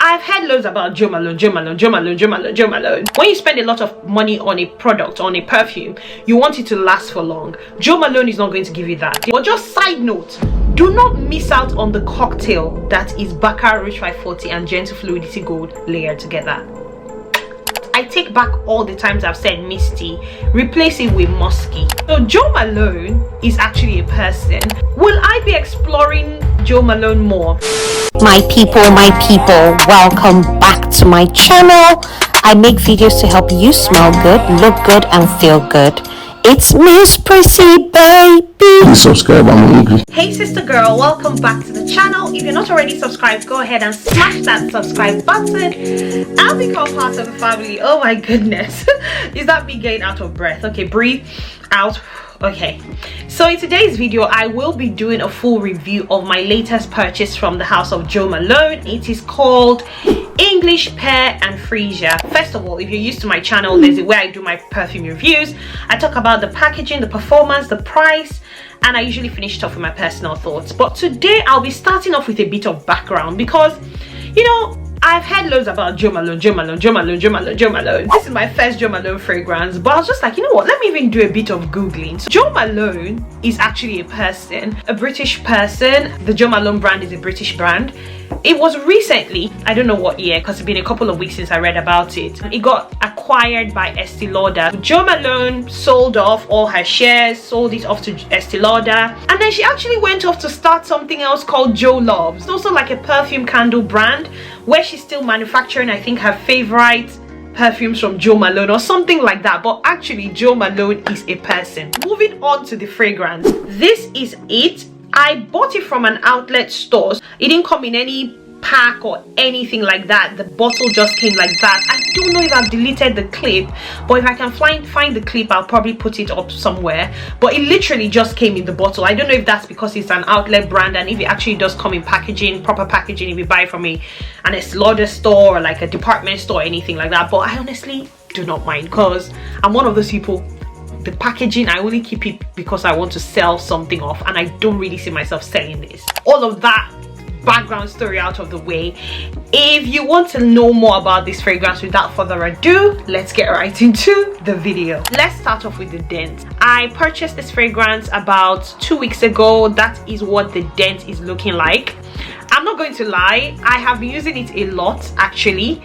I've heard loads about Jo Malone. When you spend a lot of money on a product, on a perfume, you want it to last for long. Jo Malone is not going to give you that. But just side note, do not miss out on the cocktail that is Baccarat Rouge 540 and Gentle Fluidity Gold layered together. I take back all the times I've said misty, replace it with musky. So Jo Malone is actually a person. Will I be exploring Jo Malone more? My people, welcome back to my channel. I make videos to help you smell good, look good, and feel good. It's Miss Prissy, baby. Please subscribe, I'm English. Hey sister girl, welcome back to the channel. If you're not already subscribed, go ahead and smash that subscribe button and become part of the family. Oh my goodness. Is that me getting out of breath? Okay, breathe out. Okay, so in today's video I will be doing a full review of my latest purchase from the house of Jo Malone. It is called English Pear Freesia. First of all, if you're used to my channel, there's where I do my perfume reviews. I talk about the packaging, the performance, the price, and I usually finish it off with my personal thoughts. But today I'll be starting off with a bit of background because, you know, I've heard loads about Jo Malone. This is my first Jo Malone fragrance, but I was just like, you know what, let me even do a bit of googling. So Jo Malone is actually a person, a British person. The Jo Malone brand is a British brand. It was recently, I don't know what year, because it's been a couple of weeks since I read about it. It got acquired by Estee Lauder. Jo Malone sold off all her shares, sold it off to Estee Lauder, and then she actually went off to start something else called Jo Loves. It's also like a perfume candle brand where she's still manufacturing, I think, her favorite perfumes from Jo Malone or something like that. But actually Jo Malone is a person. Moving on to the fragrance, this is it. I bought it from an outlet store. It didn't come in any pack or anything like that. The bottle just came like that. I don't know if I've deleted the clip, but if I can find the clip, I'll probably put it up somewhere. But it literally just came in the bottle. I don't know if that's because it's an outlet brand and if it actually does come in packaging, proper packaging, if you buy it from an Estee Lauder store or like a department store or anything like that. But I honestly do not mind because I'm one of those people. The packaging, I only keep it because I want to sell something off, and I don't really see myself selling this. All of that background story out of the way, if you want to know more about this fragrance, without further ado, let's get right into the video. Let's start off with the dent. I purchased this fragrance about 2 weeks ago. That is what the dent is looking like. I'm not going to lie, I have been using it a lot actually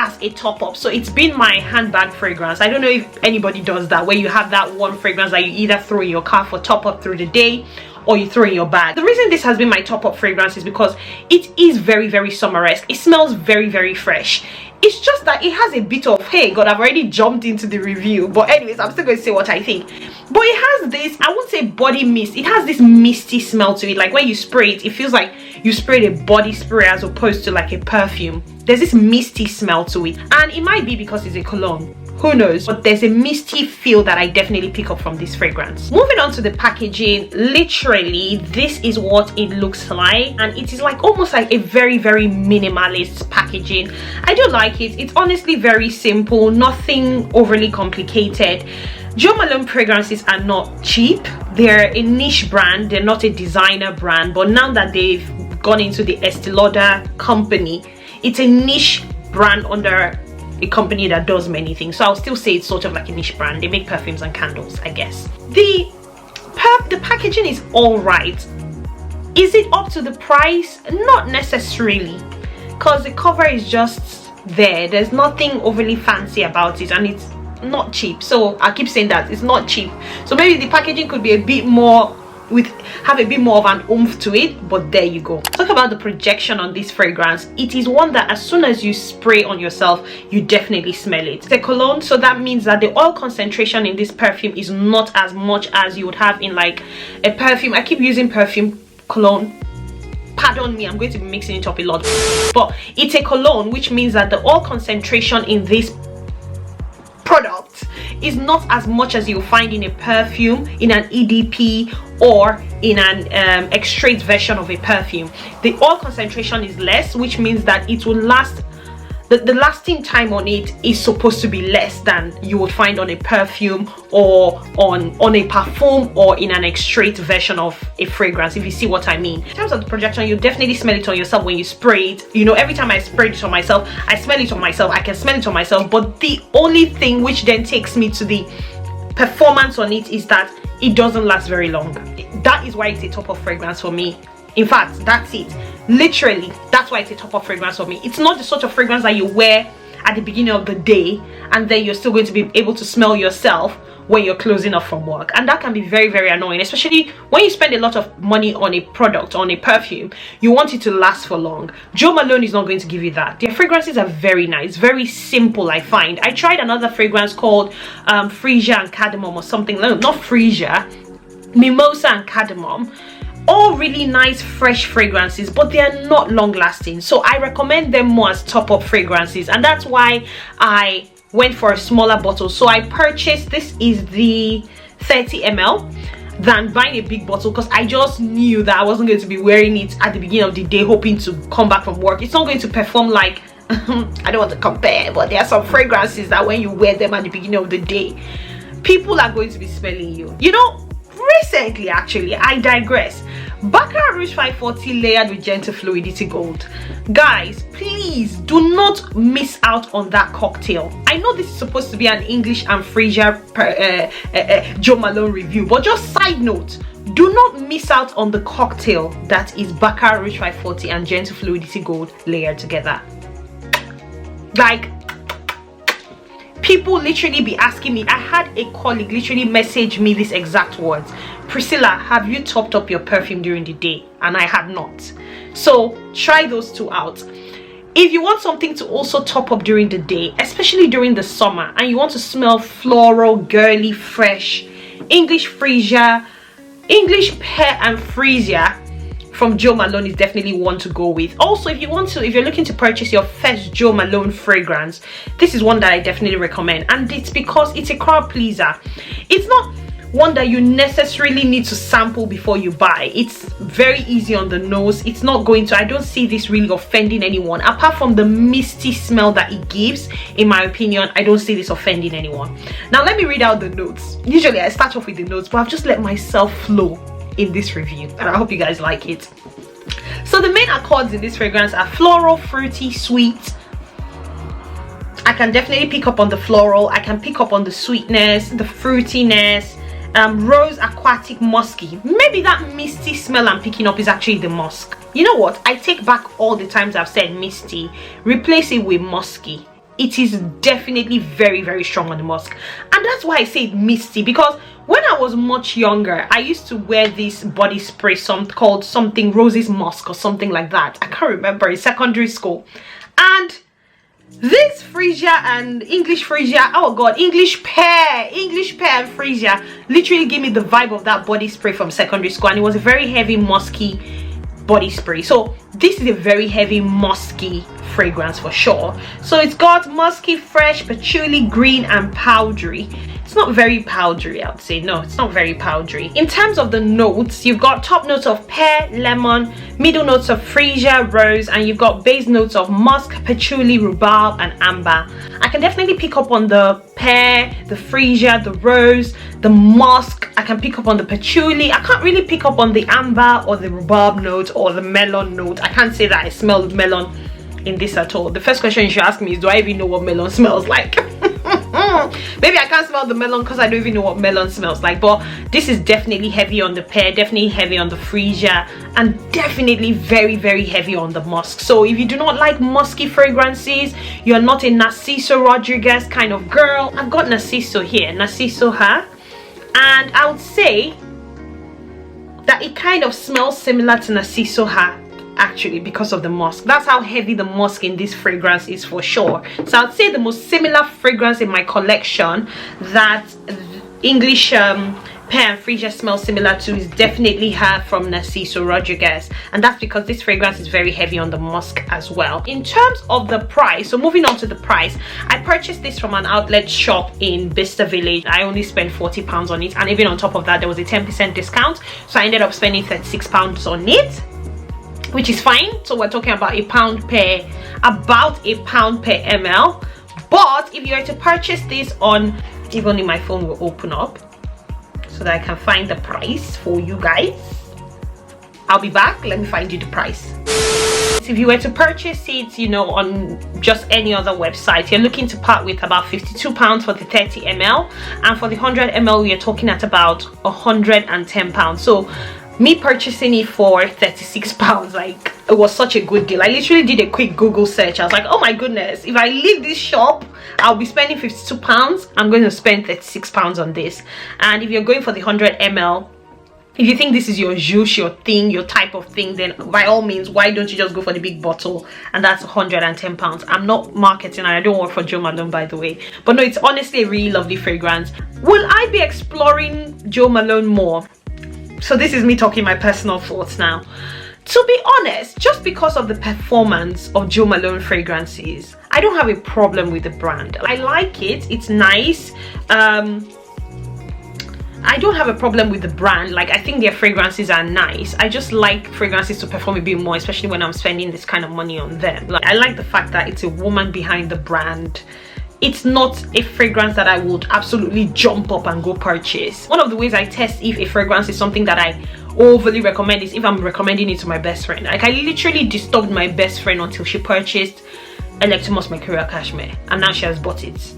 as a top-up. So it's been my handbag fragrance. I don't know if anybody does that, where you have that one fragrance that you either throw in your car for top-up through the day or you throw in your bag. The reason this has been my top-up fragrance is because it is very summer-esque. It smells very fresh. It's just that it has a bit of, hey god, I've already jumped into the review, but anyways, I'm still going to say what I think. But it has this, I won't say body mist, it has this misty smell to it. Like when you spray it, it feels like you sprayed a body spray as opposed to like a perfume. There's this misty smell to it, and it might be because it's a cologne, who knows, but there's a misty feel that I definitely pick up from this fragrance. Moving on to the packaging, literally this is what it looks like, and it is like almost like a very minimalist packaging. I do like it. It's honestly very simple, nothing overly complicated. Jo Malone fragrances are not cheap. They're a niche brand, they're not a designer brand, but now that they've gone into the Estee Lauder company, it's a niche brand under a company that does many things. So I'll still say it's sort of like a niche brand. They make perfumes and candles, I guess. The packaging is all right. Is it up to the price? Not necessarily, because the cover is just there. There's nothing overly fancy about it, and it's not cheap. So I keep saying that it's not cheap. So maybe the packaging could be a bit more, have a bit more of an oomph to it, but there you go. Talk about the projection on this fragrance. It is one that as soon as you spray on yourself, you definitely smell it. It's a cologne, so that means that the oil concentration in this perfume is not as much as you would have in like a perfume. I keep using perfume, cologne, pardon me, I'm going to be mixing it up a lot, but it's a cologne, which means that the oil concentration in this product is not as much as you'll find in a perfume, in an EDP, or in an extract version of a perfume. The oil concentration is less, which means that it will last the lasting time on it is supposed to be less than you would find on a perfume or on a perfume or in an extrait version of a fragrance, if you see what I mean. In terms of the projection, you definitely smell it on yourself when you spray it. You know, every time I spray it on myself, I smell it on myself, I can smell it on myself. But the only thing which then takes me to the performance on it is that it doesn't last very long. That is why it's a top of fragrance for me. In fact, that's it. Literally, that's why it's a top of fragrance for me. It's not the sort of fragrance that you wear at the beginning of the day and then you're still going to be able to smell yourself when you're closing up from work. And that can be very, very annoying, especially when you spend a lot of money on a product, on a perfume. You want it to last for long. Jo Malone is not going to give you that. Their fragrances are very nice, very simple, I find. I tried another fragrance called Freesia and Cardamom or something. No, not Freesia, Mimosa and Cardamom. All really nice fresh fragrances, but they are not long lasting, so I recommend them more as top up fragrances, and that's why I went for a smaller bottle. So I purchased, this is the 30 ml, than buying a big bottle, because I just knew that I wasn't going to be wearing it at the beginning of the day hoping to come back from work. It's not going to perform like I don't want to compare, but there are some fragrances that when you wear them at the beginning of the day, people are going to be smelling you. You know, recently, actually, I digress, Baccarat Rouge 540 layered with gentle fluidity gold. Guys, please do not miss out on that cocktail. I know this is supposed to be an English and Freesia Jo Malone review, but just side note, do not miss out on the cocktail that is Baccarat Rouge 540 and gentle fluidity gold layered together. Like, people literally be asking me. I had a colleague literally message me these exact words: Priscilla, have you topped up your perfume during the day? And I had not. So try those two out. If you want something to also top up during the day, especially during the summer, and you want to smell floral, girly, fresh, English Freesia, English Pear and Freesia from Jo Malone is definitely one to go with. Also, if you're looking to purchase your first Jo Malone fragrance, this is one that I definitely recommend, and it's because it's a crowd pleaser. It's not one that you necessarily need to sample before you buy. It's very easy on the nose. It's not going to, I don't see this really offending anyone, apart from the misty smell that it gives. In my opinion, I don't see this offending anyone. Now let me read out the notes. Usually I start off with the notes, but I've just let myself flow in this review, and I hope you guys like it. So the main accords in this fragrance are floral, fruity, sweet. I can definitely pick up on the floral. I can pick up on the sweetness, the fruitiness, rose, aquatic, musky. Maybe that misty smell I'm picking up is actually the musk. You know what? I take back all the times I've said misty. Replace it with musky. It is definitely very, very strong on the musk, and that's why I say misty, because when I was much younger, I used to wear this body spray called something Roses Musk or something like that. I can't remember, in secondary school. And this Freesia and English Freesia, oh god, English Pear and Freesia literally gave me the vibe of that body spray from secondary school, and it was a very heavy musky body spray. So this is a very heavy musky fragrance for sure. So it's got musky, fresh, patchouli, green, and powdery. It's not very powdery, I would say. No, it's not very powdery. In terms of the notes, you've got top notes of pear, lemon, middle notes of freesia, rose, and you've got base notes of musk, patchouli, rhubarb, and amber. I can definitely pick up on the pear, the freesia, the rose, the musk. I can pick up on the patchouli. I can't really pick up on the amber or the rhubarb note or the melon note. I can't say that I smell melon in this at all. The first question you should ask me is, do I even know what melon smells like? Maybe I can't smell the melon because I don't even know what melon smells like, but this is definitely heavy on the pear, definitely heavy on the freesia, and definitely very, very heavy on the musk. So if you do not like musky fragrances, you're not a Narciso Rodriguez kind of girl, I've got Narciso here, Narciso her, and I would say that it kind of smells similar to Narciso her, actually, because of the musk. That's how heavy the musk in this fragrance is for sure. So I'd say the most similar fragrance in my collection that English Pear and Freesia smells similar to is definitely her from Narciso Rodriguez, and that's because this fragrance is very heavy on the musk as well. In terms of the price, so moving on to the price, I purchased this from an outlet shop in Bicester Village. I only spent £40 on it, and even on top of that there was a 10% discount, so I ended up spending £36 on it, which is fine. So we're talking about £1 per about £1 per ml. But if you were to purchase this on, if only my phone will open up so that I can find the price for you guys. I'll be back. Let me find you the price. If you were to purchase it, you know, on just any other website, you're looking to part with about £52 for the 30 ml, and for the 100 ml, you're talking at about £110. So me purchasing it for £36, like, it was such a good deal. I literally did a quick Google search. I was like, oh my goodness, if I leave this shop, I'll be spending £52. I'm going to spend £36 on this. And if you're going for the 100 ml, if you think this is your juice, your thing, your type of thing, then by all means, why don't you just go for the big bottle? And that's £110. I'm not marketing, and I don't work for Jo Malone, by the way. But no, it's honestly a really lovely fragrance. Will I be exploring Jo Malone more? So this is me talking my personal thoughts now. To be honest, just because of the performance of Jo Malone fragrances, I don't have a problem with the brand. I like it. It's nice. I don't have a problem with the brand. Like, I think their fragrances are nice. I just like fragrances to perform a bit more, especially when I'm spending this kind of money on them. Like, I like the fact that it's a woman behind the brand. It's not a fragrance that I would absolutely jump up and go purchase. One of the ways I test if a fragrance is something that I overly recommend is if I'm recommending it to my best friend. Like, I literally disturbed my best friend until she purchased Electromos Mercurial Cashmere, and now she has bought it.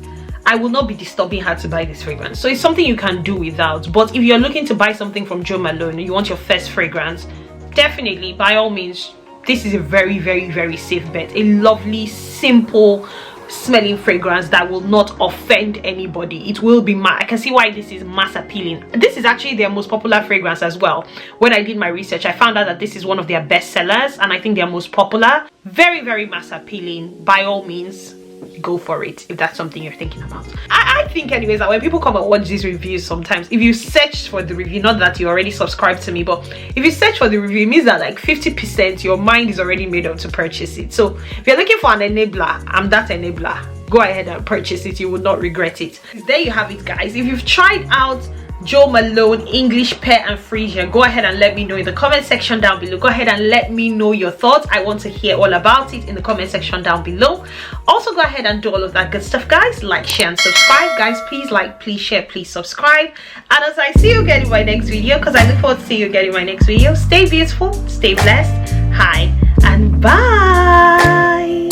I will not be disturbing her to buy this fragrance. So it's something you can do without. But if you're looking to buy something from Jo Malone, you want your first fragrance, definitely, by all means, this is a very, very, very safe bet. A lovely, simple smelling fragrance that will not offend anybody. It will be I can see why this is mass appealing. This is actually their most popular fragrance as well. When I did my research, I found out that this is one of their best sellers, and I think they're most popular. Very, very mass appealing. By all means, go for it if that's something you're thinking about. I think anyways that when people come and watch these reviews, sometimes if you search for the review, not that you already subscribed to me, but if you search for the review, it means that like 50% your mind is already made up to purchase it. So if you're looking for an enabler, I'm that enabler. Go ahead and purchase it. You will not regret it. There you have it, guys. If you've tried out Jo Malone English Pear and Freesia, go ahead and let me know in the comment section down below. Go ahead and let me know your thoughts. I want to hear all about it in the comment section down below. Also, go ahead and do all of that good stuff, guys. Like, share, and subscribe. Guys, please like, please share, please subscribe. And as I see you again in my next video, because I look forward to seeing you again in my next video, stay beautiful, stay blessed. Hi and bye.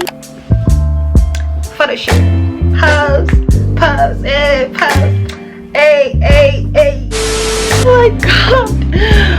Photo shoot. Pose, pose, pose. Hey, hey, hey. Oh my god.